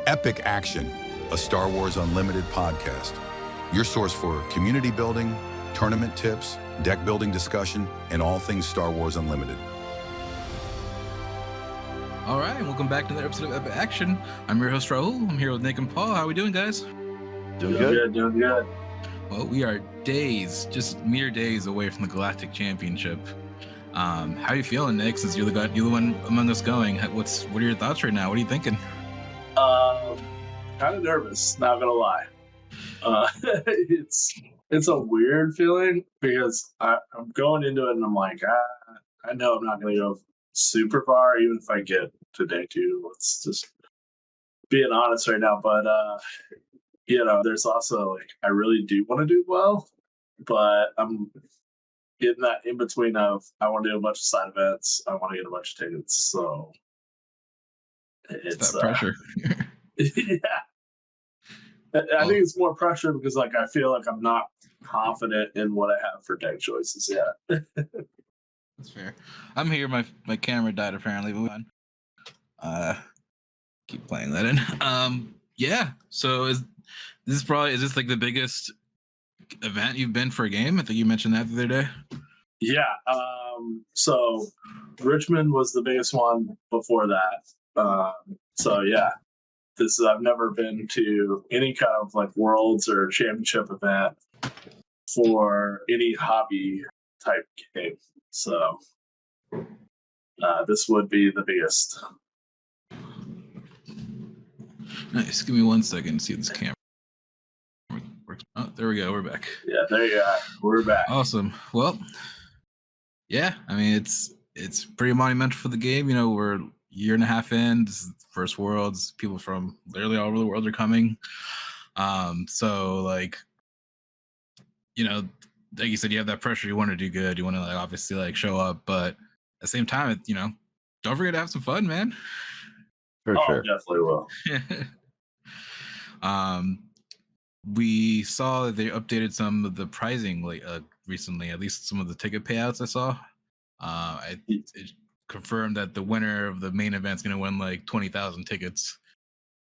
Epic Action, a Star Wars Unlimited podcast. Your source for community building, tournament tips, deck building discussion, and all things Star Wars Unlimited. All right, welcome back to another episode of Epic Action. I'm your host, Raul. I'm here with Nick and Paul. How are we doing, guys? Doing good. Well, we are just mere days away from the Galactic Championship. How are you feeling, Nick, since you're the one among us going? What are your thoughts right now? What are you thinking? Kind of nervous, not gonna lie. It's a weird feeling because I'm going into it and I'm like, I know I'm not gonna go super far, even if I get to day two. Let's just being honest right now. But there's also like I really do want to do well, but I'm getting that in between of I want to do a bunch of side events, I want to get a bunch of tickets, so it's that pressure. Yeah. I think it's more pressure because like I feel like I'm not confident in what I have for deck choices yet. That's fair. I'm here. My camera died apparently, but keep playing that in. Yeah. So is this like the biggest event you've been for a game? I think you mentioned that the other day. Yeah. So Richmond was the biggest one before that. So yeah. I've never been to any kind of like Worlds or Championship event for any hobby type game. So this would be the biggest. Nice. Give me 1 second to see if this camera works. Oh, there we go. We're back. Yeah, there you are. We're back. Awesome. Well, yeah. I mean, it's pretty monumental for the game. You know, we're a year and a half in. This is the first Worlds. People from literally all over the world are coming. So like, you know, like you said, you have that pressure. You want to do good. You want to like obviously like show up, but at the same time, don't forget to have some fun, man. For sure, definitely will. We saw that they updated some of the pricing recently. At least some of the ticket payouts I saw. It confirmed that the winner of the main event is going to win like 20,000 tickets.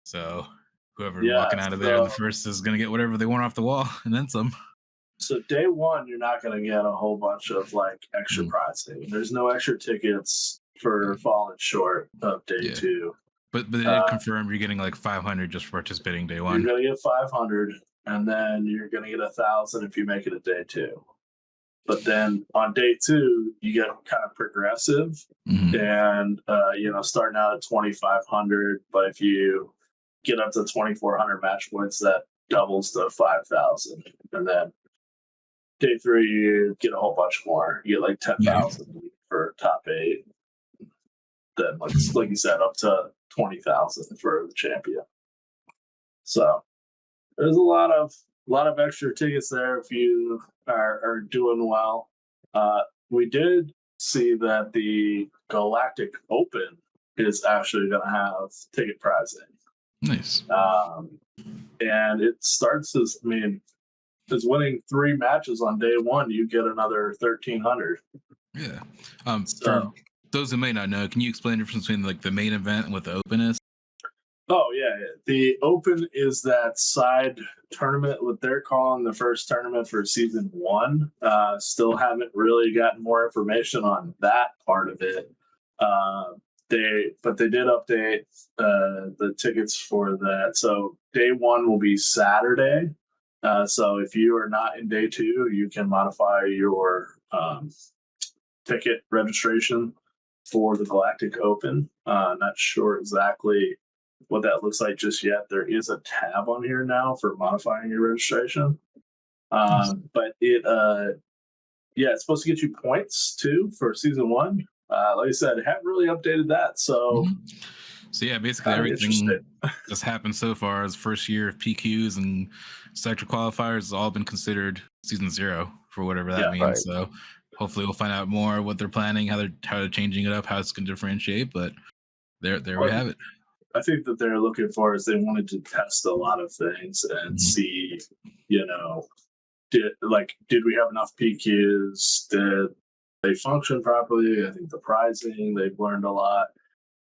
So whoever's walking out of there the first is going to get whatever they want off the wall and then some. So day one, you're not going to get a whole bunch of like extra pricing. There's no extra tickets for falling short of day two. But they did confirm you're getting like 500 just for participating day one. You're going to get 500, and then you're going to get 1,000 if you make it a day two. But then on day two, you get kind of progressive, and starting out at 2,500. But if you get up to 2,400 match points, that doubles to 5,000, and then day three you get a whole bunch more. You get like 10,000 for top 8. Then, like you said, up to 20,000 for the champion. So there's a lot of extra tickets there if you are doing well. We did see that the Galactic Open is actually going to have ticket pricing. Nice. And it starts as winning 3 matches on day one, you get another 1,300. Yeah. For those who may not know, can you explain the difference between like the main event and what the Open is? Oh, yeah. The Open is that side tournament, what they're calling the first tournament for season 1. Still haven't really gotten more information on that part of it. They did update the tickets for that. So day 1 will be Saturday. So if you are not in day 2, you can modify your ticket registration for the Galactic Open. Not sure exactly what that looks like just yet. There is a tab on here now for modifying your registration. But it's supposed to get you points too for season 1. Like I said, haven't really updated that. So yeah, basically everything that's happened so far is first year of PQs and sector qualifiers has all been considered season 0 for whatever that means. Right. So hopefully we'll find out more what they're planning, how they're changing it up, how it's going to differentiate. But there we have it. I think that they're looking for is they wanted to test a lot of things and see, did we have enough PQs? Did they function properly? I think the pricing, they've learned a lot.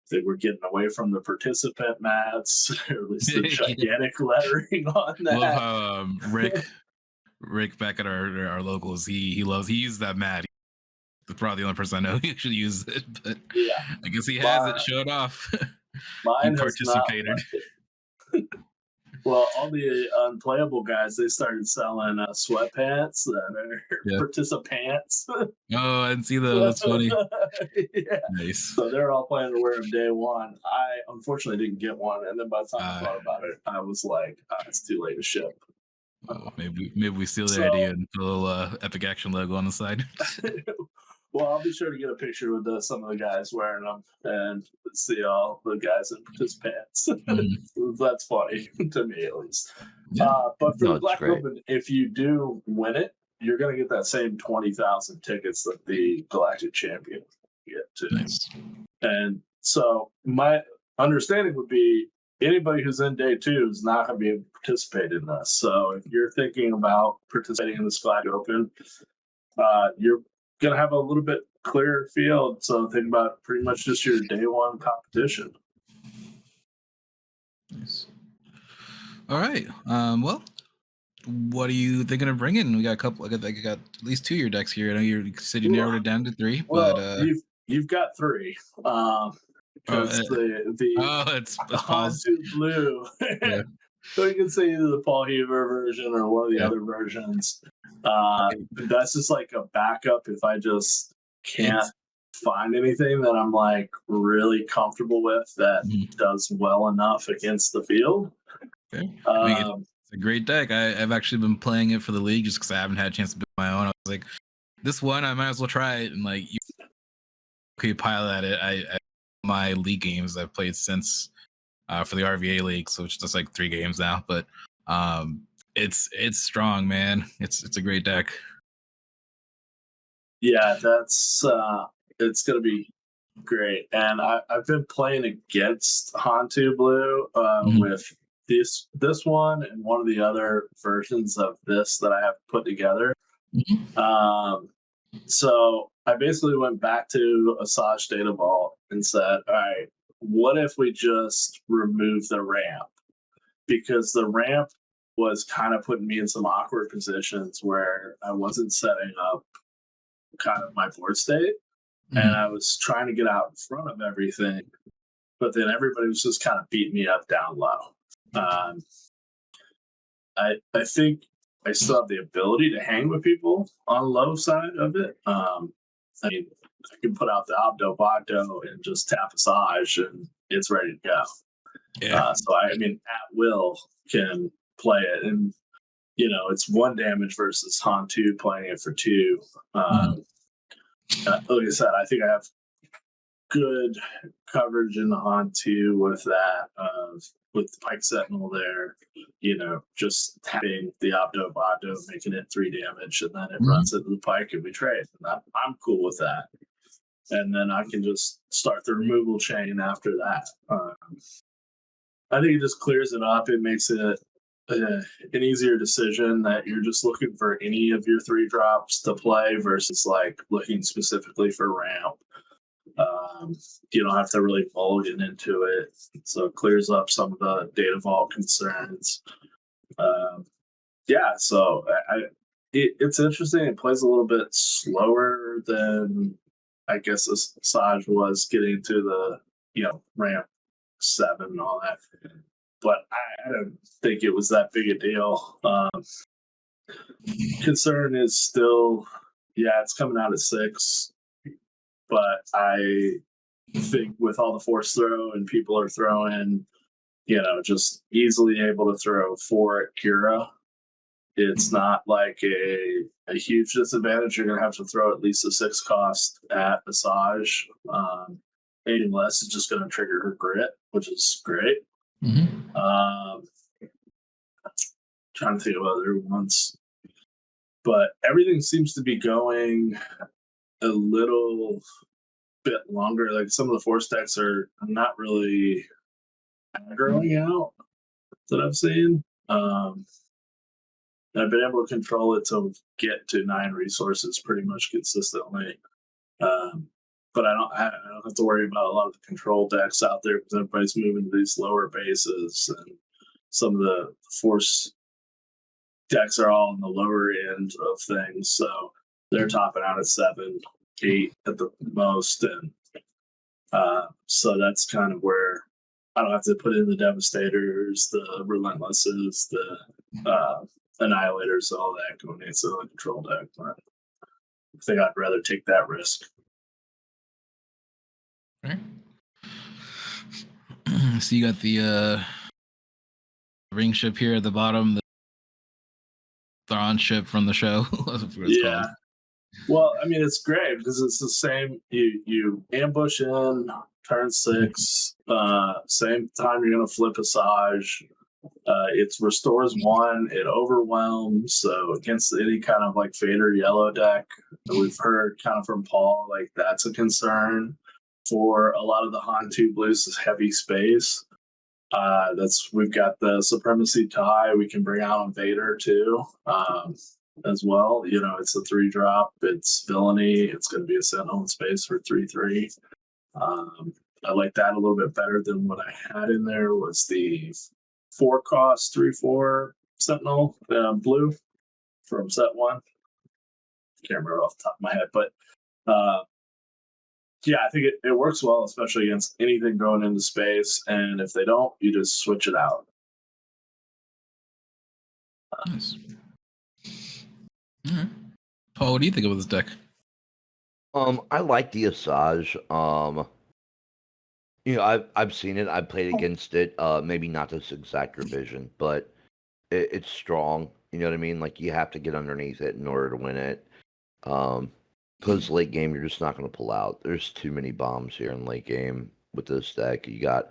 They were getting away from the participant mats, or at least the gigantic lettering on that. I love how Rick back at our locals, he used that mat. He's probably the only person I know who actually used it, but yeah, I guess he has it. Show it off. Mine he has not participated. Well, all the unplayable guys, they started selling sweatpants that are participants. Oh, I didn't see those. That's funny. Yeah. Nice. So they're all planning to wear them day one. I unfortunately didn't get one, and then by the time I thought about it, I was like, it's too late to ship. Maybe we steal their idea and put a little Epic Action logo on the side. Well, I'll be sure to get a picture with some of the guys wearing them and see all the guys in participants. That's funny to me, at least. Yeah. But for the Black Open, if you do win it, you're going to get that same 20,000 tickets that the Galactic Champion get too. Nice. And so my understanding would be anybody who's in day 2 is not going to be able to participate in this. So if you're thinking about participating in this Black Open, you're going to have a little bit clearer field. So think about pretty much just your day 1 competition. Nice. All right. Well, what are you thinking of bringing? We got a couple. I got at least 2 of your decks here. I know you said you narrowed it down to 3. Well, but you've got 3. Because it's Paul's blue. Yeah. So you can say either the Paul Heaver version or one of the other versions. That's just like a backup if I just can't find anything that I'm like really comfortable with that does well enough against the field. Okay. It's a great deck. I've actually been playing it for the league just because I haven't had a chance to build my own. I was like, this one I might as well try it, and like you pile at it. I my league games I've played since for the RVA league, so it's just like 3 games now, but it's strong, man. It's a great deck. Yeah, that's it's gonna be great. And I've been playing against Hantu Blue with this one and one of the other versions of this that I have put together. So I basically went back to Asajj Data Vault and said, all right, what if we just remove the ramp? Because the ramp was kind of putting me in some awkward positions where I wasn't setting up kind of my board state, and I was trying to get out in front of everything, but then everybody was just kind of beating me up down low. I think I still have the ability to hang with people on the low side of it. I mean, I can put out the Obdo Bogdo and just tap Asajj and it's ready to go. Yeah. So I mean, at will can play it, and it's 1 damage versus Hantu playing it for 2. Like I said, I think I have good coverage in the Hantu with that, with the Pike Sentinel there, just tapping the Obdo Bogdo, making it 3 damage, and then it runs into the Pike and we trade. And I'm cool with that. And then I can just start the removal chain after that. I think it just clears it up. It makes it an easier decision that you're just looking for any of your 3 drops to play versus like looking specifically for ramp. You don't have to really mulligan into it, so it clears up some of the data vault concerns. So it's interesting. It plays a little bit slower than I guess Asajj was getting to the ramp 7 and all that, but I don't think it was that big a deal. Concern is still, it's coming out at 6, but I think with all the force throw and people are throwing, just easily able to throw 4 at Kira, it's not like a huge disadvantage. You're going to have to throw at least a 6 cost at Asajj. Anything less is just going to trigger her grit, which is great. Trying to think of other ones, but everything seems to be going a little bit longer. Like some of the force decks are not really aggroing out that I've seen. I've been able to control it to get to 9 resources pretty much consistently. But but I don't have to worry about a lot of the control decks out there because everybody's moving to these lower bases, and some of the force decks are all in the lower end of things. So they're topping out at 7, 8 at the most, and so that's kind of where I don't have to put in the Devastators, the Relentlesses, the Annihilators, all that going into the control deck. But I think I'd rather take that risk. Right. So you got the ring ship here at the bottom, the Thrawn ship from the show. That's what it's called. Well, I mean, it's great because it's the same. You ambush in turn 6, same time you're gonna flip Asajj. It restores 1, it overwhelms. So against any kind of like Vader yellow deck, we've heard kind of from Paul, like that's a concern for a lot of the Han 2 blues is heavy space. We've got the Supremacy tie we can bring out on Vader too, as well. You know, it's a 3-drop, it's villainy, it's going to be a Sentinel in space for 3/3. I like that a little bit better than what I had in there was the 4-cost 3/4 Sentinel blue from set 1. Can't remember off the top of my head, but yeah, I think it works well, especially against anything going into space. And if they don't, you just switch it out. Nice. All right. Paul, what do you think of this deck? I like the Asajj. You know, I've seen it. I've played against it. Maybe not this exact revision, but it's strong. You know what I mean? Like you have to get underneath it in order to win it. Because late game, you're just not going to pull out. There's too many bombs here in late game with this deck. You got,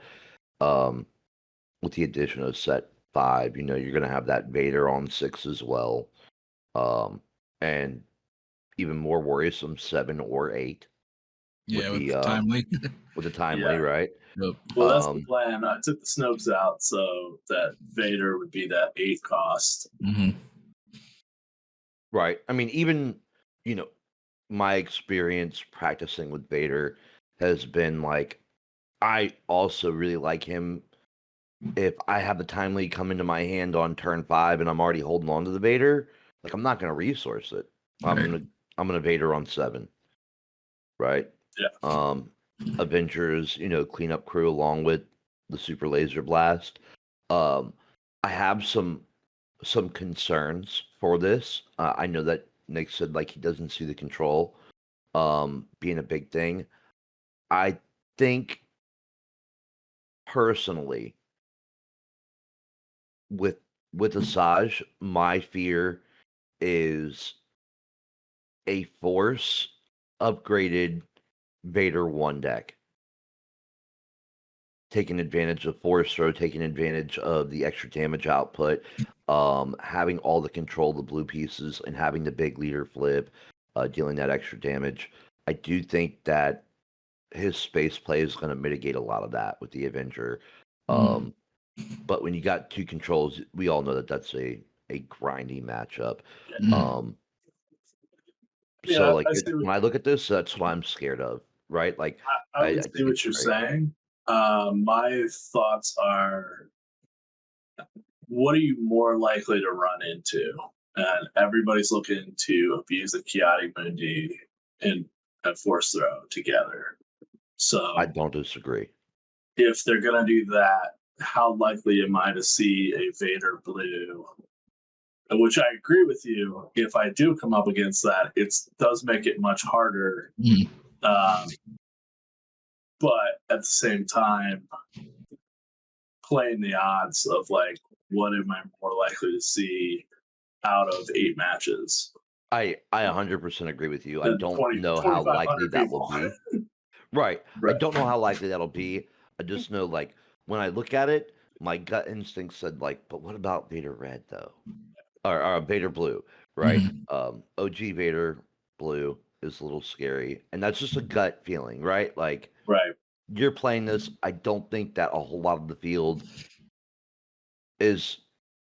with the addition of set 5, you know, you're going to have that Vader on 6 as well. And even more worrisome, 7 or 8. Yeah, with the timely. With the timely, right? Yep. Well, that's the plan. I took the Snopes out so that Vader would be that 8 cost. Mm-hmm. Right. I mean, even, you know, my experience practicing with Vader has been like, I also really like him. If I have the timely come into my hand on turn 5 and I'm already holding on to the Vader, like I'm not going to resource it. I'm gonna Vader on 7. Right. Yeah. Avengers, you know, cleanup crew along with the super laser blast. I have some concerns for this. I know that Nick said like he doesn't see the control being a big thing. I think personally with Asajj, my fear is a force upgraded Vader 1 deck. Taking advantage of force throw, taking advantage of the extra damage output, having all the control of the blue pieces, and having the big leader flip, dealing that extra damage. I do think that his space play is going to mitigate a lot of that with the Avenger. But when you got 2 controls, we all know that that's a grindy matchup. So like when I look at this, that's what I'm scared of, right? Like I see what you're saying. My thoughts are, what are you more likely to run into? And everybody's looking to abuse the Chaotic Mundi and force throw together. So I don't disagree. If they're gonna do that, how likely am I to see a Vader blue? Which I agree with you. If I do come up against that, it does make it much harder. But at the same time, playing the odds of like, what am I more likely to see out of 8 matches? I 100% agree with you. I don't know how likely that will be. Right. I don't know how likely that'll be. I just know, like, when I look at it, my gut instinct said, like, but what about Vader Red, though? Or Vader Blue, right? OG Vader Blue is a little scary. And that's just a gut feeling, right? Like, you're playing this. I don't think that a whole lot of the field is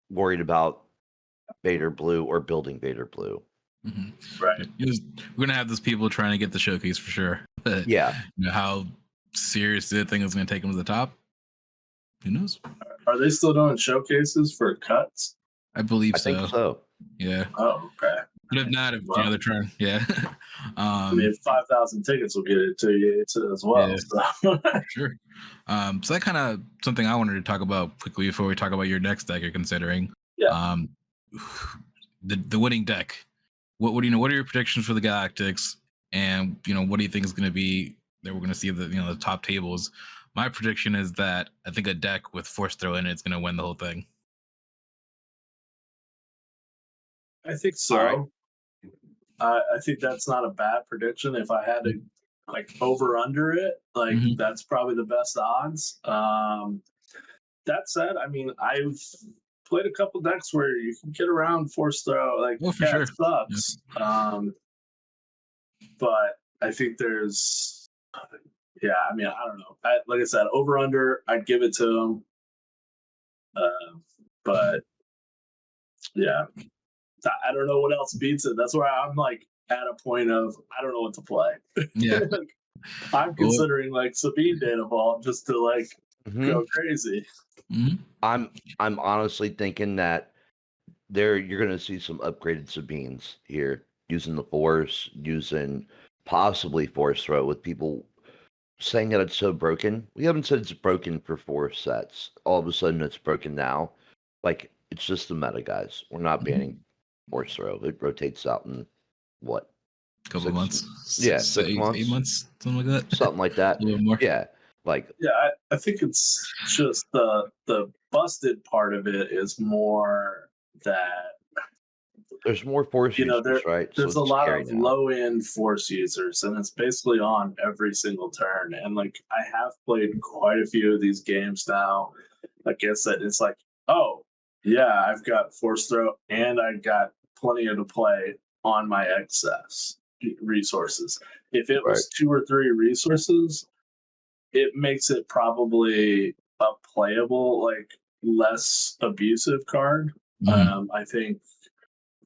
worried about Vader Blue or building Vader Blue. Right. We're going to have those people trying to get the showcase for sure. But how serious the thing is going to take him to the top, who knows? Are they still doing showcases for cuts? I believe I think so. Yeah. Oh, okay. But if not, they're trying. Yeah. I mean, 5,000 tickets will get it to you as well. Yeah, so. Sure. So that kind of something I wanted to talk about quickly before we talk about your next deck you're considering. Yeah. The winning deck. What do you know? What are your predictions for the Galactics? And what do you think is going to be that we're going to see the top tables? My prediction is that I think a deck with Force Throw in it is going to win the whole thing. I think so. Right. I think that's not a bad prediction. If I had to over under it, that's probably the best odds. That said, I mean, I've played a couple decks where you can get around Force Throw. For sure. It sucks. Yeah. But I think there's, I mean, I don't know. Like I said, over under, I'd give it to them. But yeah. I don't know what else beats it. That's where I'm at a point of I don't know what to play. Yeah. I'm considering Sabine Data Vault just to go crazy. Mm-hmm. I'm honestly thinking that you're gonna see some upgraded Sabines here, using the Force, using possibly Force Throw, with people saying that it's so broken. We haven't said it's broken for 4 sets. All of a sudden it's broken now. It's just the meta, guys. We're not banning Force Throw. It rotates out in what? Couple months. 6 months. 8 months, something like that. Something like that. A little more. Yeah. I think it's just the busted part of it is more that there's more Force users, right? There's a lot of low-end Force users, and it's basically on every single turn. And I have played quite a few of these games now. Like I said, it's oh yeah, I've got Force Throw and I've got plenty to play on my excess resources. If it was 2 or 3 resources, it makes it probably a playable, less abusive card. I think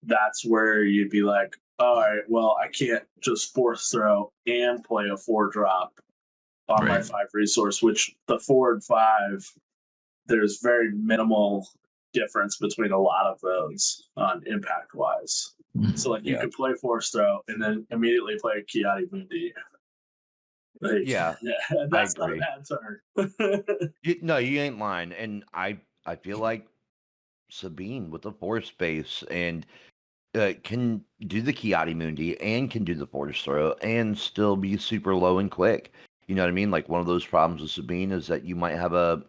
that's where you'd be all right, well, I can't just Force Throw and play a 4-drop on my 5 resource, which the 4 and 5, there's very minimal difference between a lot of those on impact wise. So you could play Force Throw and then immediately play Kiadi Mundi. That's not a bad turn. No, you ain't lying. And I feel like Sabine with the Force base and can do the Kiadi Mundi and can do the Force Throw and still be super low and quick. You know what I mean? One of those problems with Sabine is that you might have a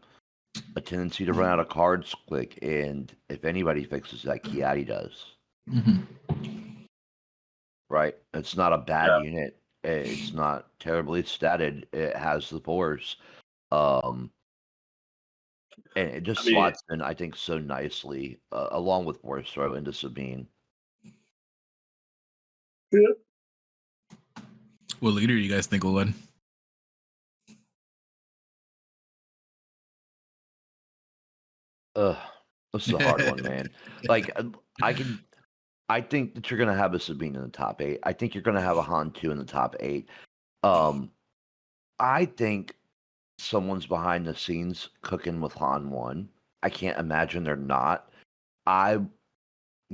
tendency to run out of cards quick, and if anybody fixes that, Kiadi does. Right? It's not a bad unit. It's not terribly statted. It has the Force. And it just slots in, I think, so nicely, along with Force Throw, into Sabine. Yeah. What leader do you guys think will win? This is a hard one, man. I think that you're gonna have a Sabine in the top 8. I think you're gonna have a Han 2 in the top 8. I think someone's behind the scenes cooking with Han 1. I can't imagine they're not. I'm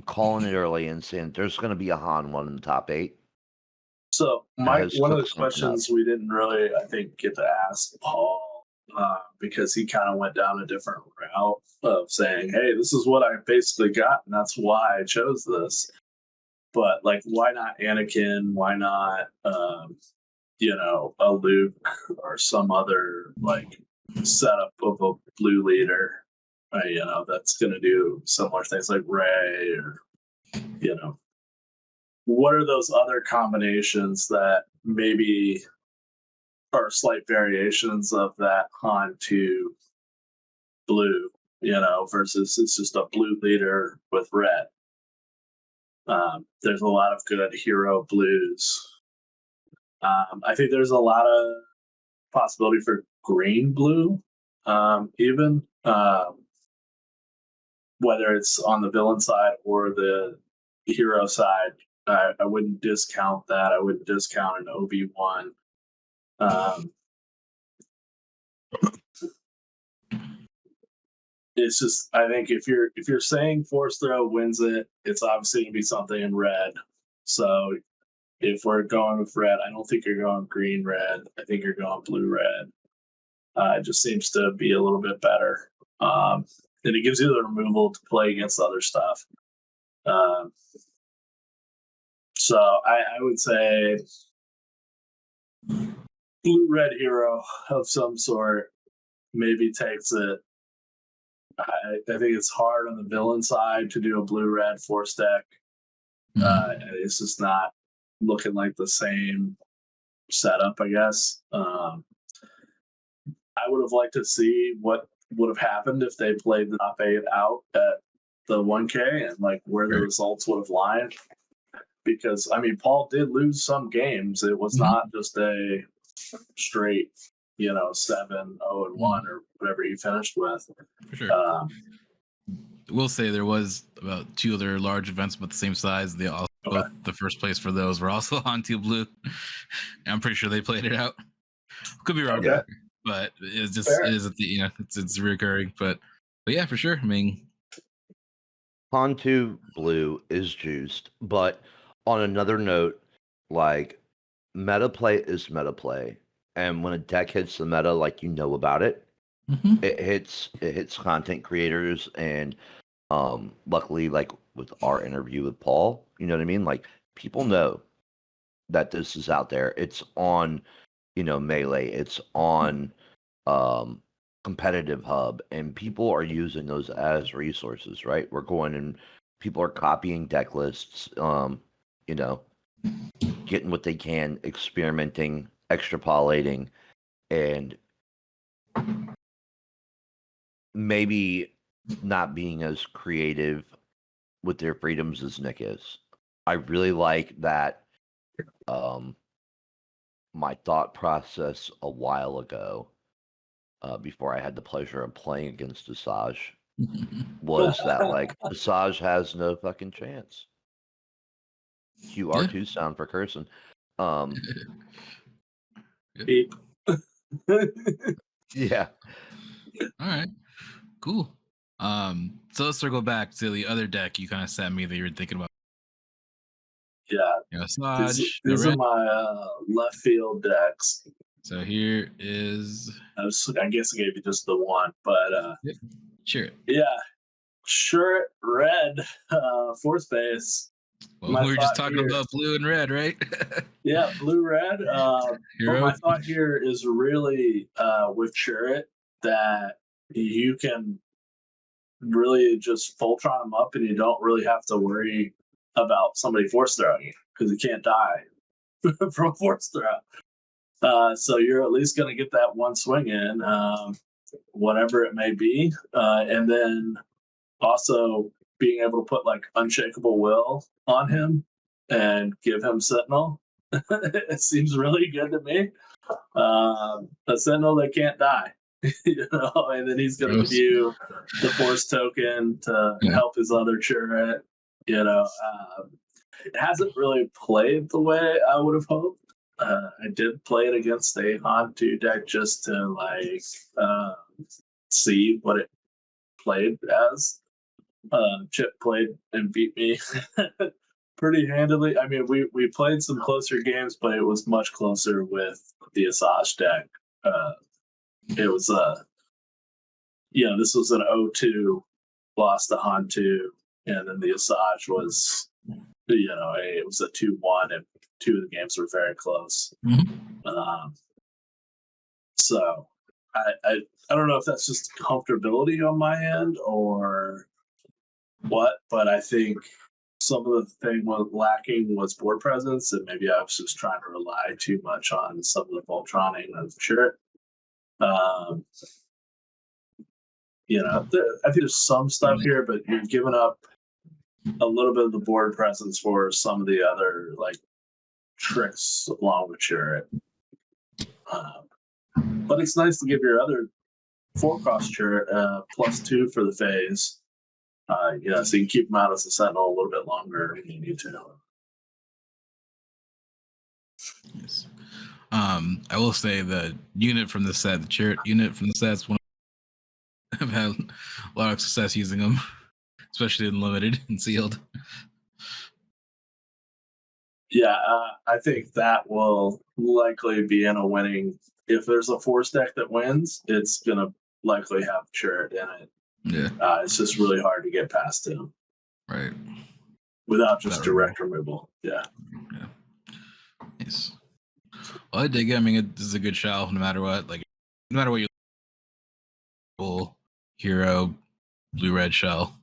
calling it early and saying there's gonna be a Han 1 in the top 8. So one of the questions we didn't really, I think, get to ask Paul, because he kind of went down a different route of saying, hey, this is what I basically got, and that's why I chose this. But why not Anakin? Why not a Luke or some other setup of a blue leader, that's going to do similar things like Rey, or what are those other combinations that maybe are slight variations of that Han 2 blue, versus it's just a blue leader with red. There's a lot of good hero blues. I think there's a lot of possibility for green blue, even whether it's on the villain side or the hero side. I wouldn't discount that. I wouldn't discount an Obi-Wan It's just, I think if you're saying Force Throw wins it, it's obviously gonna be something in red. So if we're going with red, I don't think you're going green red. I think you're going blue red. It just seems to be a little bit better, and it gives you the removal to play against other stuff. So I would say blue red hero of some sort maybe takes it. I think it's hard on the villain side to do a blue red force deck. It's just not looking like the same setup, I guess. I would have liked to see what would have happened if they played the top 8 out at the 1K and like where the results would have lied. Because I mean, Paul did lose some games. It was not just a straight, 7-0-1 or whatever he finished with. For sure. We'll say there was about 2 other large events about the same size. They also both the first place for those were also on Teal Blue. I'm pretty sure they played it out. Could be wrong, but it's just it's recurring. But yeah, for sure. I mean, Pontu Blue is juiced, but on another note, like meta play is meta play, and when a deck hits the meta, like about it, it hits content creators, and luckily, like with our interview with Paul, you know what I mean? Like people know that this is out there. It's on, Melee. It's on Competitive Hub, and people are using those as resources, right? We're going and people are copying deck lists, getting what they can, experimenting, extrapolating, and maybe not being as creative with their freedoms as Nick is. I really like that. My thought process a while ago, before I had the pleasure of playing against Asajj, was that like Asajj has no fucking chance. QR2 sound for cursing. Yeah. All right. Cool. So let's circle back to the other deck you kind of sent me that you were thinking about. Yeah. Asajj, these are my left field decks. So here is. I guess I gave you just the one, but sure. Yeah, sure. Red, fourth base. Well, we were just talking about blue and red, right? Yeah, blue red. But my thought here is really with Churret that you can really just Voltron him up, and you don't really have to worry about somebody force throwing you because you can't die from a force throw. So you're at least going to get that one swing in, whatever it may be, and then also being able to put like Unshakable Will on him and give him Sentinel. It seems really good to me. A Sentinel that can't die. And then he's going to give you the Force token to help his other Churret. It hasn't really played the way I would have hoped. I did play it against a Hantu deck just to see what it played as. Chip played and beat me pretty handily. I mean, we played some closer games, but it was much closer with the Asajj deck. It was this was an 0-2 loss to Hantu, and then the Asajj was it was a 2-1, and 2 of the games were very close. So I don't know if that's just comfortability on my end or what, but I think some of the thing was lacking was board presence, and maybe I was just trying to rely too much on some of the Voltroning of Churret. I think there's some stuff here, but you're giving up a little bit of the board presence for some of the other tricks along with Churret. But it's nice to give your other 4-cost Churret +2 for the phase. So you can keep them out as a Sentinel a little bit longer if you need to. Yes. I will say the unit from the set, the chariot unit from the sets, I've had a lot of success using them, especially in limited and sealed. Yeah, I think that will likely be in a winning. If there's a force deck that wins, it's gonna likely have chariot in it. Yeah, it's just really hard to get past him, right? Without just direct removal. Yeah. Nice. Well, I dig it. I mean, this is a good shell, no matter what. Like, no matter what you hero, blue-red shell.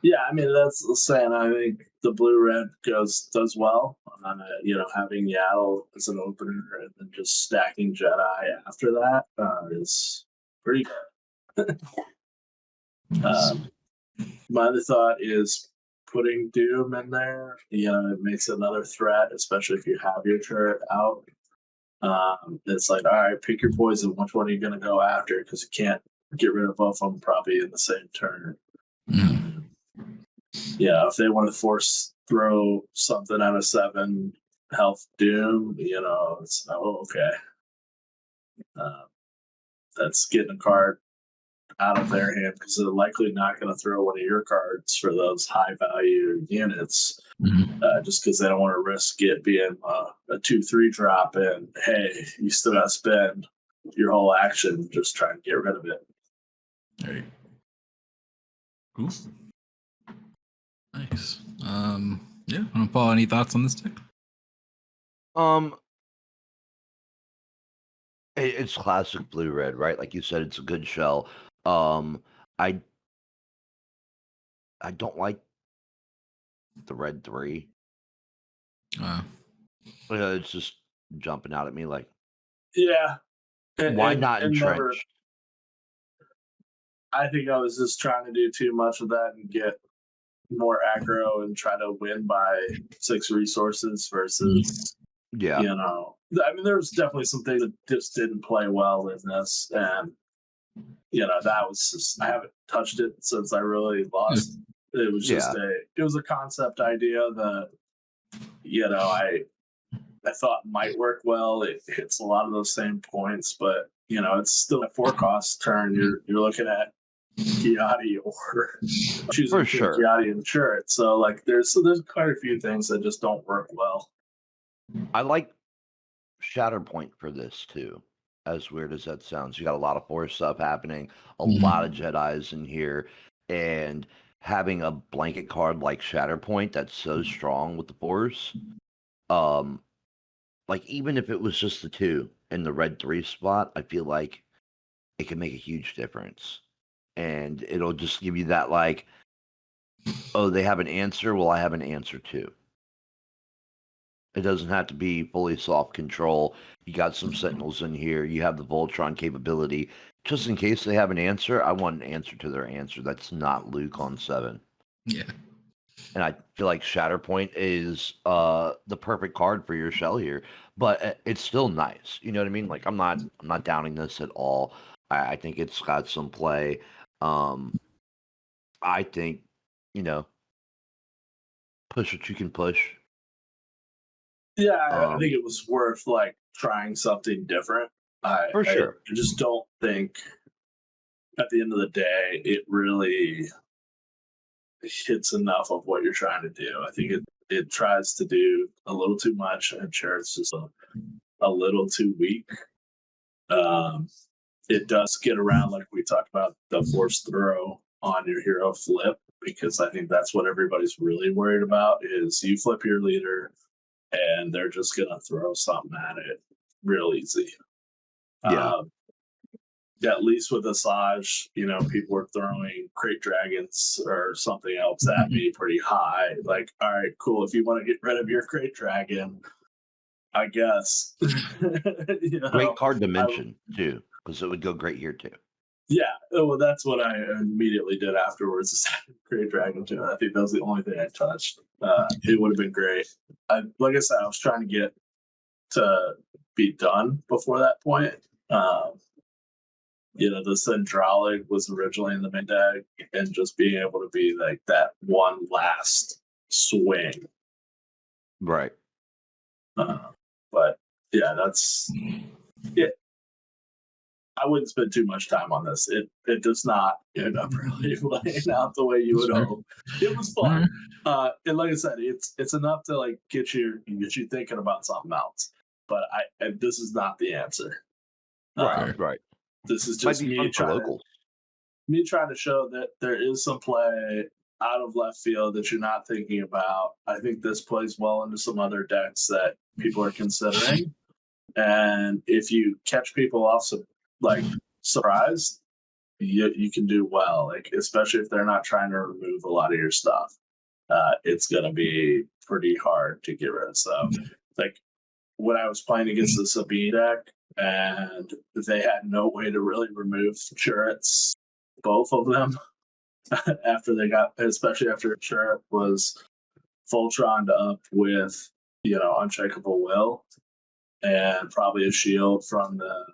Yeah, I mean that's the saying. I think the blue-red does well on having Yaddle as an opener and then just stacking Jedi after that is pretty good. My other thought is putting Doom in there. It makes another threat, especially if you have your turret out. It's like, all right, pick your poison. Which one are you going to go after? Because you can't get rid of both of them probably in the same turn. If they want to force throw something out of 7 health Doom, it's okay. That's getting a card out of their hand because they're likely not going to throw one of your cards for those high value units, just because they don't want to risk it being a 2/3 drop. And hey, you still got to spend your whole action just trying to get rid of it. All right. Cool. Nice. Yeah. Paul, any thoughts on this deck? It's classic blue-red, right? Like you said, it's a good shell. I don't like the red 3. It's just jumping out at me like, yeah. Why not entrenched? I think I was just trying to do too much of that and get more aggro and try to win by 6 resources versus I mean, there's definitely some things that just didn't play well in this, and that was just, I haven't touched it since I really lost. It was just it was a concept idea that I thought might work well. It hits a lot of those same points, but it's still a 4-cost turn. You're looking at Kiadi or choosing Kiadi and Churret. So like there's quite a few things that just don't work well. I like Shatterpoint for this too. As weird as that sounds, you got a lot of Force stuff happening, a lot of Jedis in here, and having a blanket card like Shatterpoint that's so strong with the Force, like even if it was just the 2 in the red 3 spot, I feel like it can make a huge difference, and it'll just give you that like, oh, they have an answer. Well, I have an answer too. It doesn't have to be fully soft control. You got some Sentinels in here. You have the Voltron capability. Just in case they have an answer, I want an answer to their answer. That's not Luke on 7. Yeah. And I feel like Shatterpoint is the perfect card for your shell here. But it's still nice. You know what I mean? Like I'm not downing this at all. I think it's got some play. I think, push what you can push. Yeah, I think it was worth like trying something different. For sure. I just don't think at the end of the day it really hits enough of what you're trying to do. I think it tries to do a little too much, and sure, it's just a little too weak. It does get around, like we talked about, the force throw on your hero flip, because I think that's what everybody's really worried about is you flip your leader and they're just going to throw something at it real easy. Yeah. At least with Asajj, people were throwing crate dragons or something else at me pretty high. Like, all right, cool. If you want to get rid of your crate dragon, I guess. Great card to mention too, because it would go great here too. Yeah, well, that's what I immediately did afterwards. Crate dragon too. I think that was the only thing I touched. It would have been great. Like I said, I was trying to get to be done before that point. The Centralic was originally in the main deck, and just being able to be like that one last swing. Right. But yeah, that's it. I wouldn't spend too much time on this. It does not end up really playing out the way you would hope. It was fun, and like I said, it's enough to like get you thinking about something else. But this is not the answer. Right. This is just me trying to show that there is some play out of left field that you're not thinking about. I think this plays well into some other decks that people are considering, and if you catch people off like surprise, you can do well. Like especially if they're not trying to remove a lot of your stuff, it's gonna be pretty hard to get rid of. So, like when I was playing against the Sabine deck, and they had no way to really remove turrets, both of them, after they got, especially after a turret was Voltroned up with Unshakable Will and probably a shield from the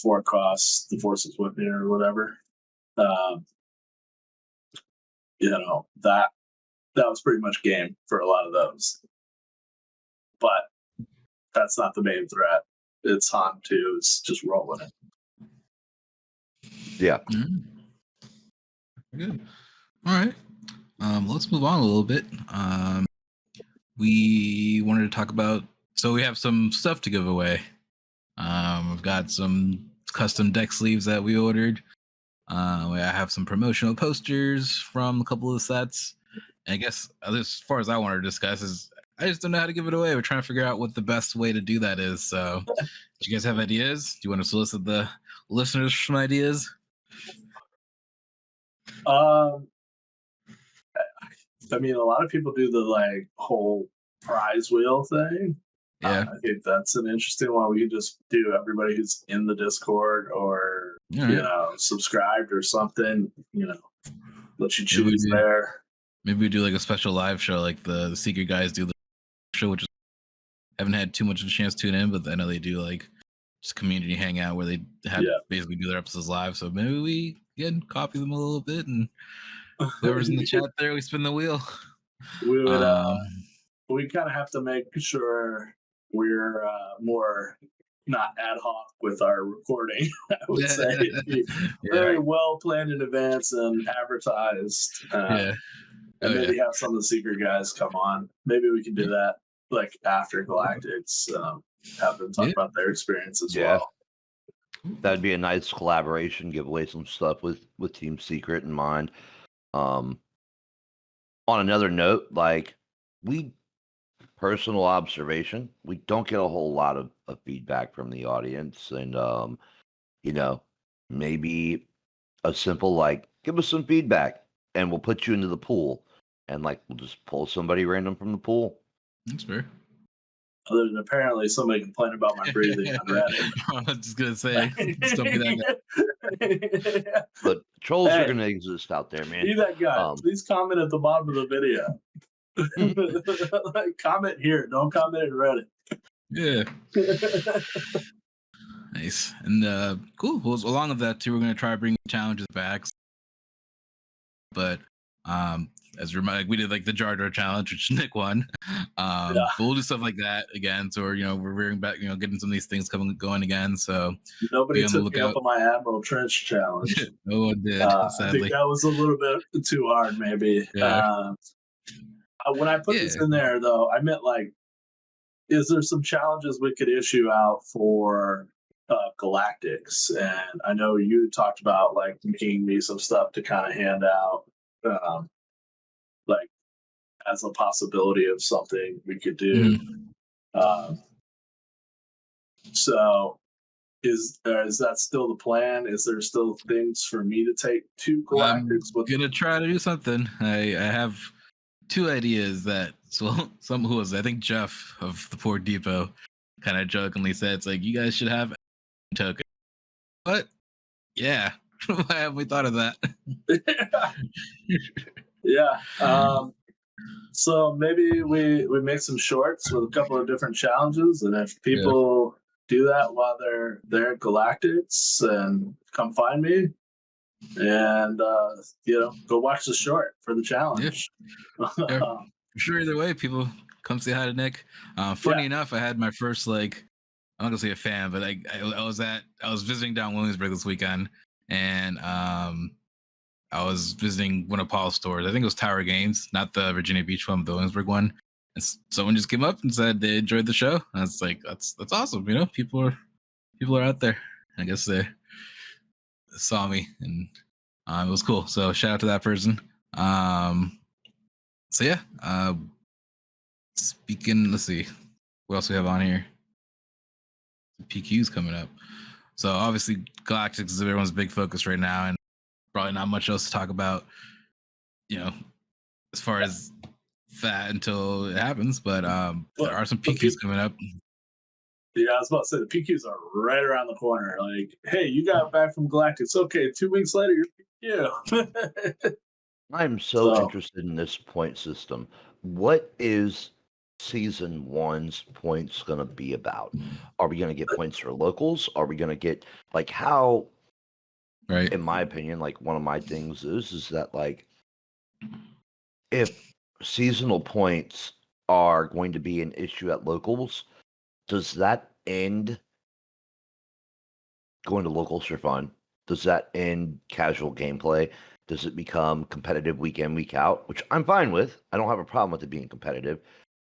4 costs, the Forces with me or whatever. That was pretty much game for a lot of those. But that's not the main threat. It's Han 2. It's just rolling it. Yeah. Good. All right. Let's move on a little bit. We wanted to talk about, so we have some stuff to give away. We've got some custom deck sleeves that we ordered. I have some promotional posters from a couple of sets. And I guess as far as I wanted to discuss is I just don't know how to give it away. We're trying to figure out what the best way to do that is. So do you guys have ideas? Do you want to solicit the listeners for some ideas? I mean, a lot of people do the like whole prize wheel thing. Yeah, I think that's an interesting one. We could just do everybody who's in the Discord or subscribed or something. Let you choose there. Maybe we do like a special live show, like the Secret guys do the show, which haven't had too much of a chance to tune in, but I know they do like just community hangout where they basically do their episodes live. So maybe we copy them a little bit, and whoever's in the chat there, we spin the wheel. We would. We kind of have to make sure we're more not ad hoc with our recording. I would say very well planned in advance and advertised. And maybe have some of the Secret guys come on. Maybe we can do that like after Galactics. Have them talk about their experience as well. That'd be a nice collaboration. Give away some stuff with Team Secret in mind. On another note, like personal observation, we don't get a whole lot of feedback from the audience, and maybe a simple like give us some feedback and we'll put you into the pool, and like we'll just pull somebody random from the pool. That's fair. Other than apparently somebody complained about my breathing on Reddit. I was just gonna say, just don't be that guy. But trolls are gonna exist out there, man. Be that guy. Please comment at the bottom of the video. Like, comment here. Don't comment in Reddit. Yeah. Nice. And cool. Well, along with that too, we're gonna try to bring challenges back. But as a reminder, we did like the Jar Jar challenge, which Nick won. But we'll do stuff like that again. So we're rearing back, getting some of these things going again. So nobody took me up on my Admiral Trench challenge. No one did. Sadly. I think that was a little bit too hard, maybe. Yeah. When I put this in there, though, I meant like, is there some challenges we could issue out for Galactics? And I know you talked about like making me some stuff to kind of hand out. Like as a possibility of something we could do. So is that still the plan? Is there still things for me to take to Galactics? I'm gonna try to do something. I have 2 ideas that I think Jeff of the Port Depot kind of jokingly said, it's like, you guys should have a token. But yeah, why haven't we thought of that? Yeah. So maybe we make some shorts with a couple of different challenges, and if people do that while they're there at Galactics, and come find me, and go watch the short for the challenge. For sure, either way, people come say hi to Nick. Funny enough, I had my first like, I'm not gonna say a fan, but I was visiting down Williamsburg this weekend, and I was visiting one of Paul's stores. I think it was Tower Games, not the Virginia Beach one, but the Williamsburg one. And someone just came up and said they enjoyed the show. And I was like, that's awesome. You know, people are out there. I guess they saw me, and it was cool. So shout out to that person. So yeah. Speaking, let's see, what else we have on here. PQ's coming up. So obviously Galactic is everyone's big focus right now, and probably not much else to talk about, you know, as far as that until it happens. But there are some PQs coming up. Yeah, I was about to say the PQs are right around the corner. Like, hey, you got back from Galactic. It's okay. 2 weeks later, you're PQ. I'm so interested in this point system. What is season 1's points going to be about? Are we going to get points for locals? Are we going to get like how? Right. In my opinion, like one of my things is that like if seasonal points are going to be an issue at locals, does that end going to locals for fun? Does that end casual gameplay? Does it become competitive week in, week out? Which I'm fine with. I don't have a problem with it being competitive,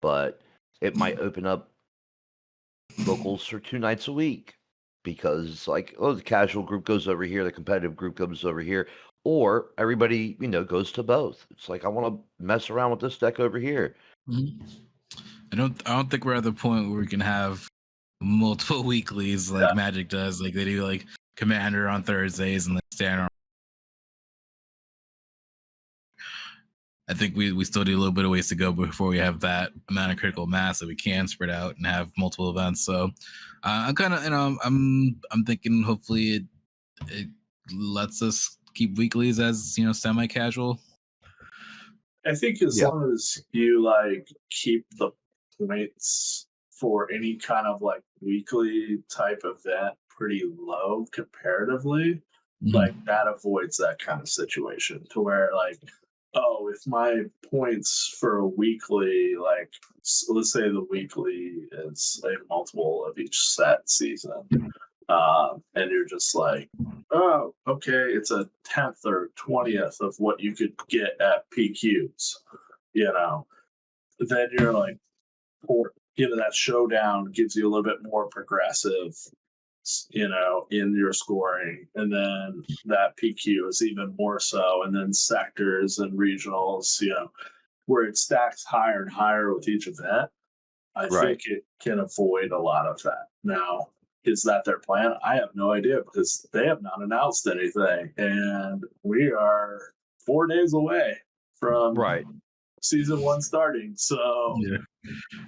but it might open up locals for 2 nights a week because, like, oh, the casual group goes over here, the competitive group goes over here, or everybody, goes to both. It's like I want to mess around with this deck over here. Mm-hmm. I don't think we're at the point where we can have multiple weeklies like Magic does. Like they do like Commander on Thursdays and then Standard. I think we still do a little bit of ways to go before we have that amount of critical mass that we can spread out and have multiple events. So I'm kind of, I'm thinking hopefully it lets us keep weeklies as, semi-casual. I think as long as you like keep the points for any kind of like weekly type event pretty low comparatively, like that avoids that kind of situation to where like, oh, if my points for a weekly, like let's say the weekly is a multiple of each set season, and you're just like, oh, okay, it's a 10th or 20th of what you could get at PQs, then you're like, or that showdown gives you a little bit more progressive, in your scoring, and then that PQ is even more so, and then sectors and regionals, where it stacks higher and higher with each event. I think it can avoid a lot of that. Now, is that their plan? I have no idea because they have not announced anything, and we are 4 days away from season 1 starting. So,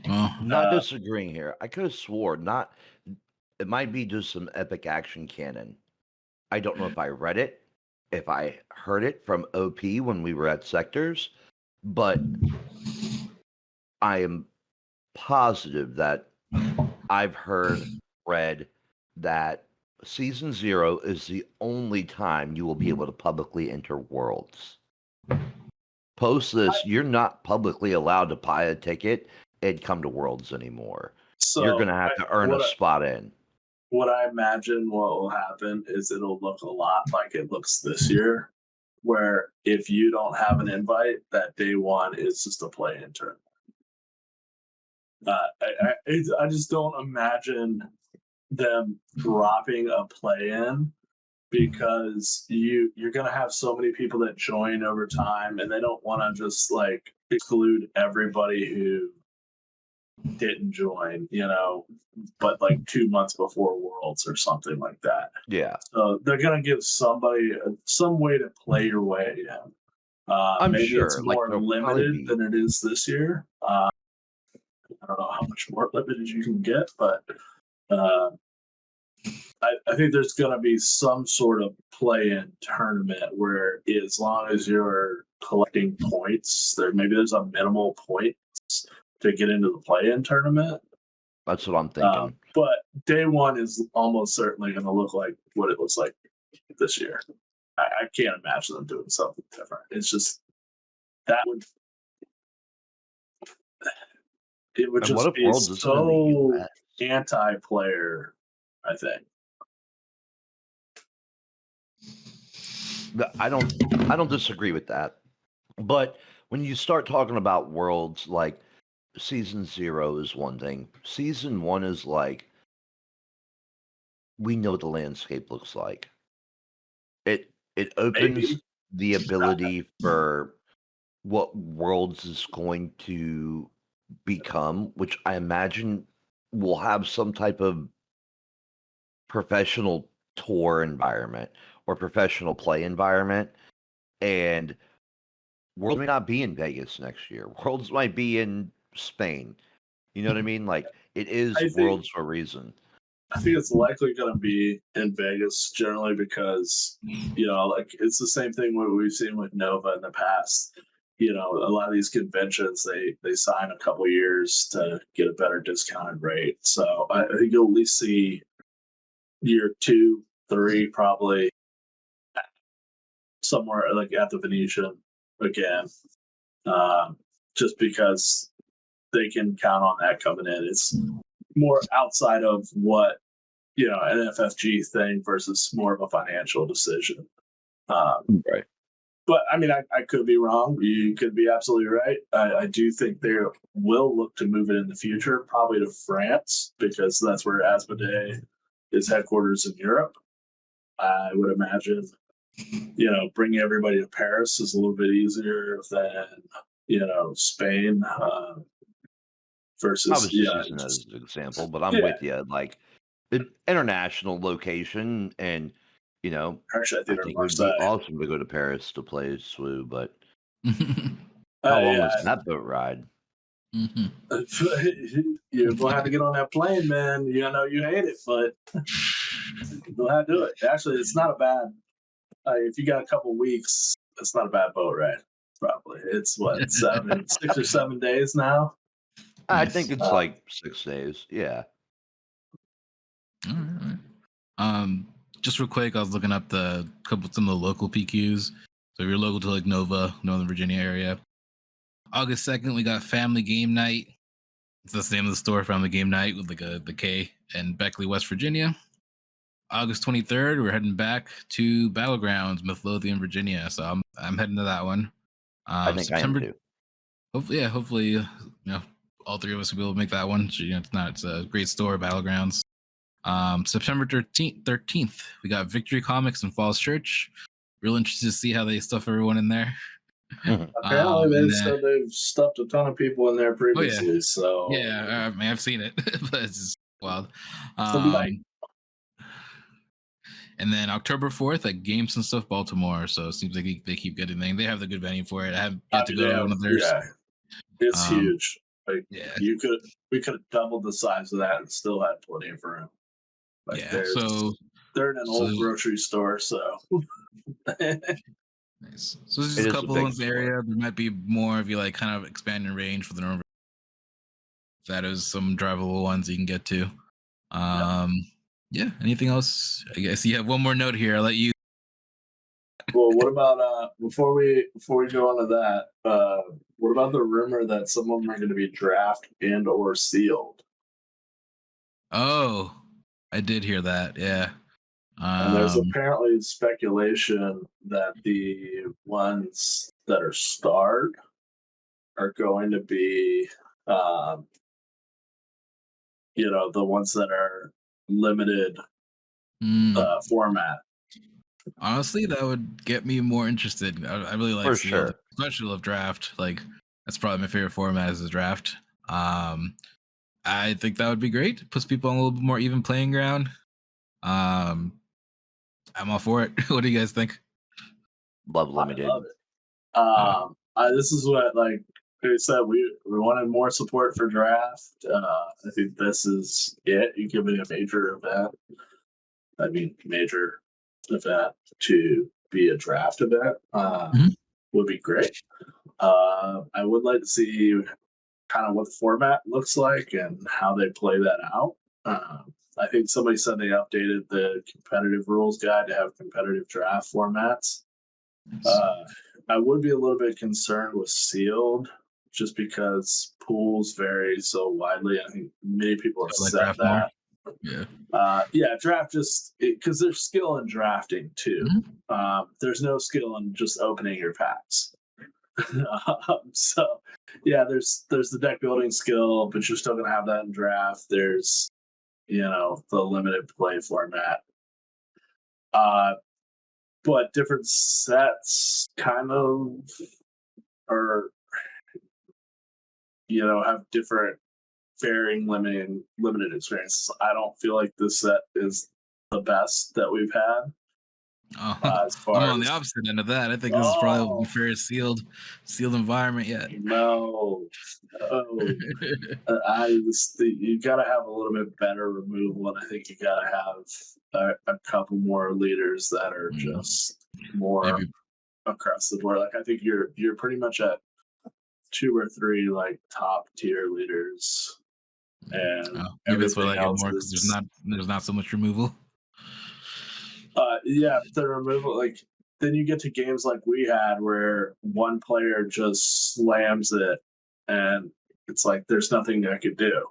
not disagreeing here. I could have swore it might be just some epic action canon. I don't know if I read it, if I heard it from OP when we were at Sectors, but I am positive that I've read that season 0 is the only time you will be able to publicly enter worlds. Post this, you're not publicly allowed to buy a ticket and come to worlds anymore. So you're going to have to earn a spot in. What I imagine what will happen is it'll look a lot like it looks this year, where if you don't have an invite, that day 1 is just a play-in tournament. I just don't imagine them dropping a play-in because you're going to have so many people that join over time, and they don't want to just like exclude everybody who didn't join, but like 2 months before Worlds or something like that. Yeah. So they're going to give somebody some way to play your way in. Maybe sure it's more limited than it is this year. I don't know how much more limited you can get, but I think there's going to be some sort of play-in tournament where, as long as you're collecting points, there's a minimal points to get into the play-in tournament. That's what I'm thinking. But day 1 is almost certainly going to look like what it looks like this year. I can't imagine them doing something different. It's just that would. it would And what just if be Worlds isn't in the so US? anti-player, I think. I don't disagree with that. But when you start talking about Worlds, like season 0 is one thing. Season 1 is like we know what the landscape looks like. It opens Maybe. the ability for what Worlds is going to become, which I imagine will have some type of professional tour environment or professional play environment. And Worlds may not be in Vegas next year. Worlds might be in Spain. You know what I mean? Like it is Worlds for a reason. I think it's likely going to be in Vegas generally because, like it's the same thing what we've seen with Nova in the past. A lot of these conventions, they sign a couple years to get a better discounted rate. So I think you'll at least see year 2, 3 probably somewhere like at the Venetian again, just because they can count on that coming in. It's more outside of what an FFG thing versus more of a financial decision. Right. But I mean, I could be wrong. You could be absolutely right. I do think they will look to move it in the future, probably to France, because that's where Asmodee is headquarters in Europe. I would imagine, bringing everybody to Paris is a little bit easier than, Spain versus. I was just using that as an example, but I'm with you. Like an international location, and Actually, I think it would be awesome to go to Paris to play SWU, but how long was that boat ride? You're gonna have to get on that plane, man. You hate it, but you'll have to do it. Actually, it's not a bad. If you got a couple weeks, it's not a bad boat ride. Probably it's what 6 or 7 days now. I think it's like 6 days. Yeah. All right. Just real quick, I was looking up some of the local PQs. So if you're local to like Nova, Northern Virginia area, August 2nd, we got Family Game Night. That's the name of the store, Family Game Night, with like the K, in Beckley, West Virginia. August 23rd, we're heading back to Battlegrounds, Midlothian, Virginia. So I'm heading to that one. I think September, I am too. Hopefully, all three of us will be able to make that one. So, it's a great store, Battlegrounds. September 13th, we got Victory Comics and Falls Church. Real interested to see how they stuff everyone in there. Apparently, they've stuffed a ton of people in there previously. Oh, yeah. So yeah, I mean, I've seen it, but it's just wild. And then October 4th at Games and Stuff Baltimore. So it seems like they keep getting things. They have the good venue for it. I haven't yet to go to one of theirs. Yeah, it's huge. Like we could have doubled the size of that and still had plenty of room. Like so they're in an old grocery store, so nice. So there's just a couple in the area. There might be more if you like kind of expand your range for the number. That is some drivable ones you can get to. Yeah. Anything else? I guess you have one more note here. I'll let you. Well, what about before we go on to that? What about the rumor that some of them are going to be draft and or sealed? Oh, I did hear that. Yeah. And there's apparently speculation that the ones that are starred are going to be, the ones that are limited format. Honestly, that would get me more interested. I really like sealed, especially love draft. Like that's probably my favorite format is the draft. I think that would be great. It puts people on a little bit more even playing ground. I'm all for it. What do you guys think? Love limited. I love it. This is what like we said. We wanted more support for draft. I think this is it. You give me a major event. Major event to be a draft event would be great. I would like to see kind of what the format looks like and how they play that out. I think somebody said they updated the competitive rules guide to have competitive draft formats. I would be a little bit concerned with sealed just because pools vary so widely. I think many people have said that. Yeah. Draft just because there's skill in drafting too. There's no skill in just opening your packs. So yeah, there's the deck building skill, but you're still gonna have that in draft. There's the limited play format. But different sets kind of are have different varying limited experiences. I don't feel like this set is the best that we've had. As far I'm on the opposite end of that. I think this is probably the fairest sealed environment yet. No. You gotta have a little bit better removal, and I think you gotta have a couple more leaders that are just more across the board. Like I think you're pretty much at 2 or 3 like top tier leaders, and maybe that's what I like it more because there's not so much removal. The removal, like then you get to games like we had where one player just slams it, and it's like there's nothing I could do.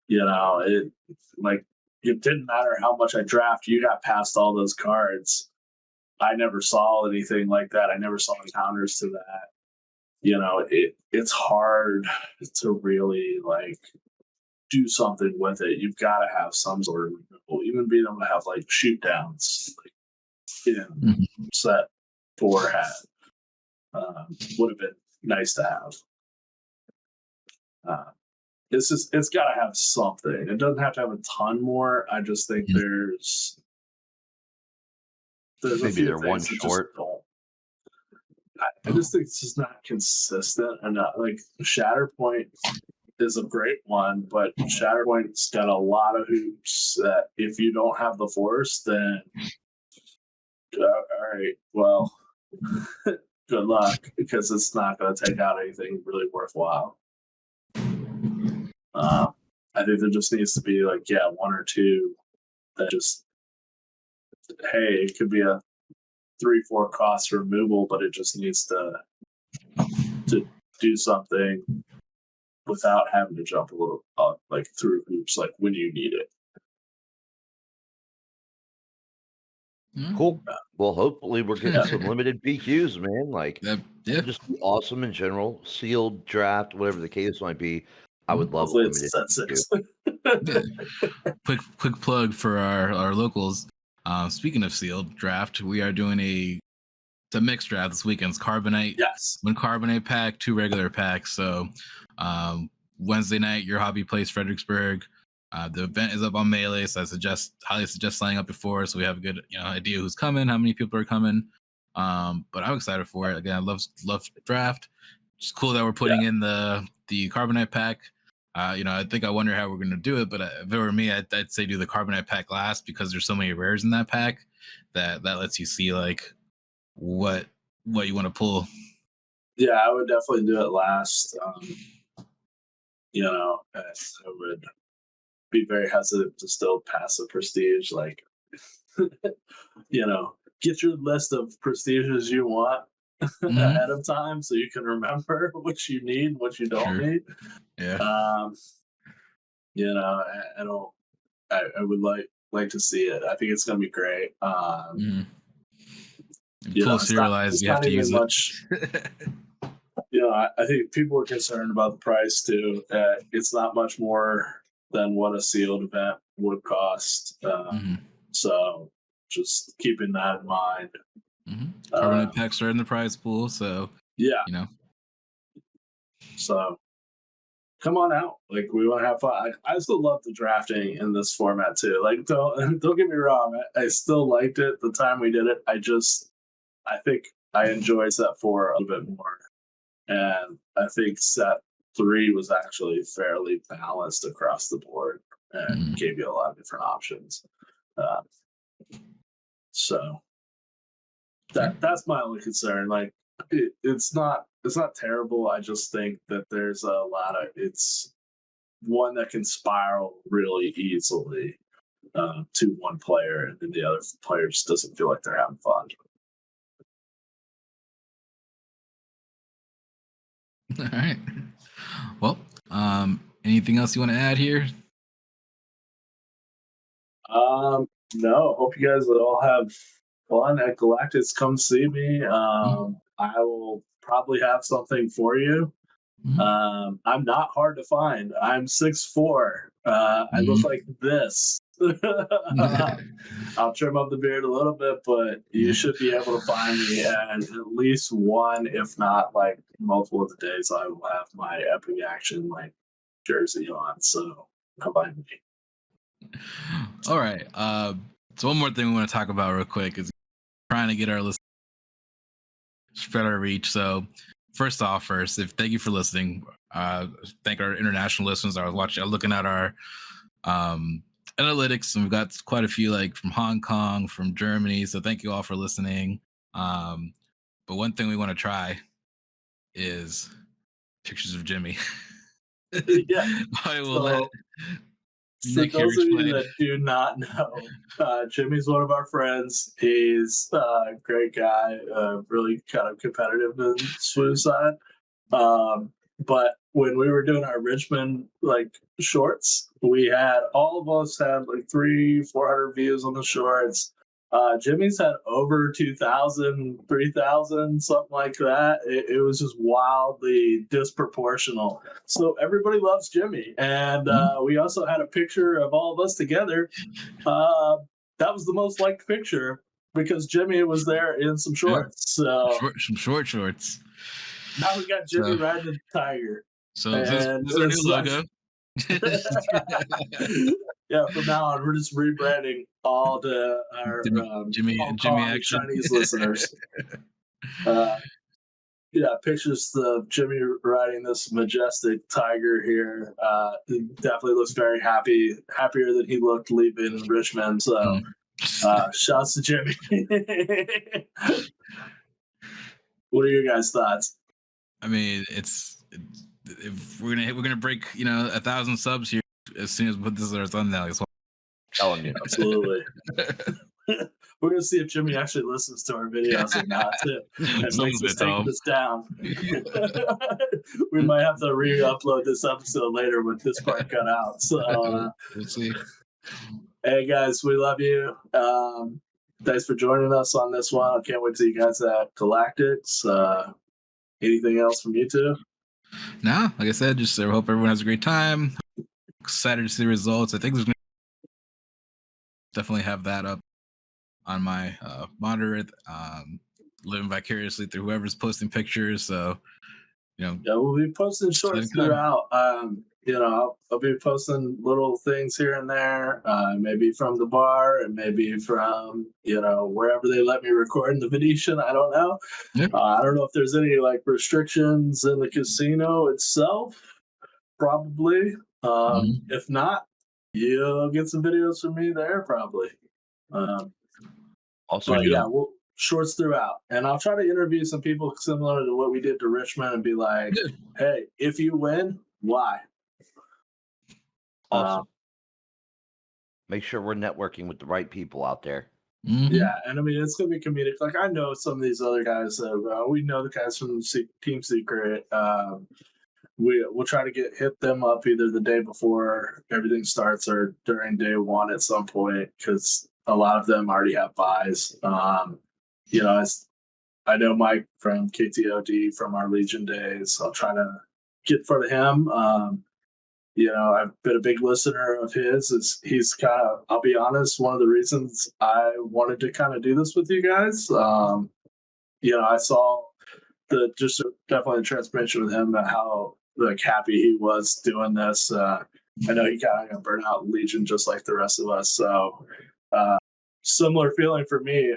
It like it didn't matter how much I draft, you got past all those cards. I never saw anything like that. I never saw any counters to that. It's hard to really like do something with it. You've got to have some sort of removal. Even being able to have like shoot downs, like in set 4 had would have been nice to have. It's got to have something. It doesn't have to have a ton more. I just think there's maybe they're one short. I just think it's just not consistent enough. Like Shatterpoint is a great one, but Shatterpoint's got a lot of hoops that if you don't have the force, then all right, well, good luck, because it's not going to take out anything really worthwhile. I think there just needs to be like 1 or 2 that just, hey, it could be a 3-4 cost removal, but it just needs to do something without having to jump a little like through hoops, like when you need it. Cool. Well, hopefully we're getting some limited PQs, man. Like, just awesome in general. Sealed, draft, whatever the case might be. I would love limited PQ. Quick plug for our locals. Speaking of sealed draft, we are doing a mixed draft this weekend. It's Carbonite. Yes. 1 Carbonite pack, 2 regular packs. So Wednesday night, your hobby plays Fredericksburg. The event is up on Melee, so I highly suggest signing up before, so we have a good idea who's coming, how many people are coming. But I'm excited for it. Again, I love draft. It's cool that we're putting in the Carbonite pack. I think I wonder how we're going to do it, but if it were me, I'd say do the Carbonite pack last because there's so many rares in that pack that lets you see like what you want to pull. Yeah, I would definitely do it last. I would be very hesitant to still pass a prestige. Like, get your list of prestiges you want ahead of time so you can remember what you need, what you don't need. Yeah. I would like to see it. I think it's gonna be great. Full serialized, you have to use much, it. I think people are concerned about the price too. It's not much more than what a sealed event would cost. So just keeping that in mind. Carbonate packs are in the prize pool, so So come on out. Like, we want to have fun. I still love the drafting in this format too. Like, don't get me wrong. I still liked it the time we did it. I think I enjoyed set 4 a little bit more. And I think set 3 was actually fairly balanced across the board and gave you a lot of different options. So that's my only concern. Like, it's not terrible. I just think that there's it's one that can spiral really easily to one player, and then the other player just doesn't feel like they're having fun. All right. Well, anything else you want to add here? No. Hope you guys all have fun at Galactics. Come see me. I will probably have something for you. I'm not hard to find. I'm 6'4". I look like this. I'll trim up the beard a little bit, but you should be able to find me. And at least one, if not like multiple of the days, I will have my Epic Action like jersey on. So come find me. All right. So one more thing we want to talk about real quick is trying to get our listeners spread our reach. So first, thank you for listening. Thank our international listeners. I was looking at our analytics, and we've got quite a few like from Hong Kong, from Germany. So thank you all for listening. But one thing we want to try is pictures of Jimmy. Yeah. I will let for those of you that do not know, Jimmy's one of our friends. He's a great guy, really kind of competitive in suicide. But when we were doing our Richmond like shorts, we had all of us had like 300-400 views on the shorts. Jimmy's had over 2,000, 3,000, something like that. It was just wildly disproportional. So everybody loves Jimmy. And we also had a picture of all of us together. That was the most liked picture because Jimmy was there in some shorts. So some short shorts. Now we got Jimmy riding the tiger. So this is our new logo. Yeah, from now on, we're just rebranding all to our Jimmy Action Chinese listeners. Yeah, pictures of Jimmy riding this majestic tiger here. He definitely looks very happy, happier than he looked leaving Richmond. So, shouts to Jimmy. What are your guys' thoughts? I mean, if we're gonna break 1,000 subs here as soon as we put this as our thumbnail. So telling you, absolutely. We're gonna see if Jimmy actually listens to our videos or not, and makes us take this down. We might have to re-upload this episode later with this part cut out. So we'll see. Hey guys, we love you. Thanks for joining us on this one. I can't wait to see you guys at Galactics. Anything else from you two? No, like I said, just I hope everyone has a great time. Excited to see the results. I think there's definitely have that up on my monitor. Living vicariously through whoever's posting pictures. So, yeah, we'll be posting shorts throughout. I'll be posting little things here and there, maybe from the bar and maybe from, wherever they let me record in the Venetian. I don't know. Yeah. I don't know if there's any like restrictions in the casino itself. Probably. If not, you'll get some videos from me there probably. We'll shorts throughout, and I'll try to interview some people similar to what we did to Richmond and be like, hey, if you win, why? Awesome. Make sure we're networking with the right people out there. Yeah, and I mean, it's going to be comedic. Like, I know some of these other guys, we know the guys from Team Secret. We'll try to hit them up either the day before everything starts or during day one at some point, because a lot of them already have buys. I know Mike from KTOD from our Legion days. I'll try to get in front of him. I've been a big listener of his. He's kind of, I'll be honest, one of the reasons I wanted to kind of do this with you guys. I saw definitely a transformation with him about how like happy he was doing this. I know he kind of got burnt out in Legion just like the rest of us. So similar feeling for me.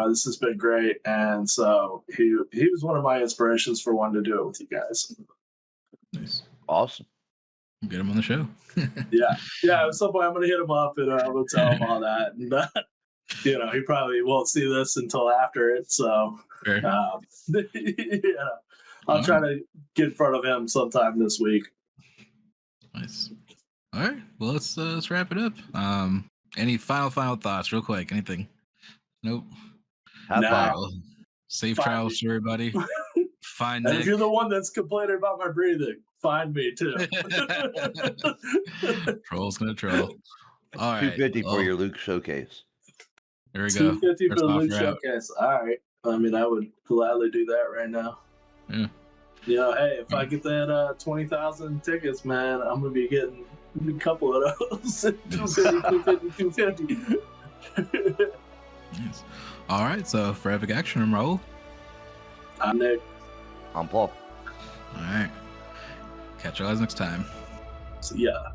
This has been great, and so he was one of my inspirations for wanting to do it with you guys. Nice, awesome. Get him on the show. yeah. At some point, I'm gonna hit him up and we'll tell him all that. And he probably won't see this until after it. So, I'll try to get in front of him sometime this week. Nice. All right. Well, let's wrap it up. Any final thoughts, real quick? Anything? Nope. Have fun. Safe travels to everybody. Find And Nick. if you're the one that's complaining about my breathing, find me too. Troll's gonna troll. All right. 250 for your Luke showcase. There we go. 250 for First the Luke offer out. showcase. All right. I mean, I would gladly do that right now. Yeah. You know, hey, if I get that 20,000 tickets, man, I'm gonna be getting a couple of those. 250. Yes. All right. So for epic action, I'm Raul. I'm Nick. I'm Paul. All right. Catch you guys next time. See ya.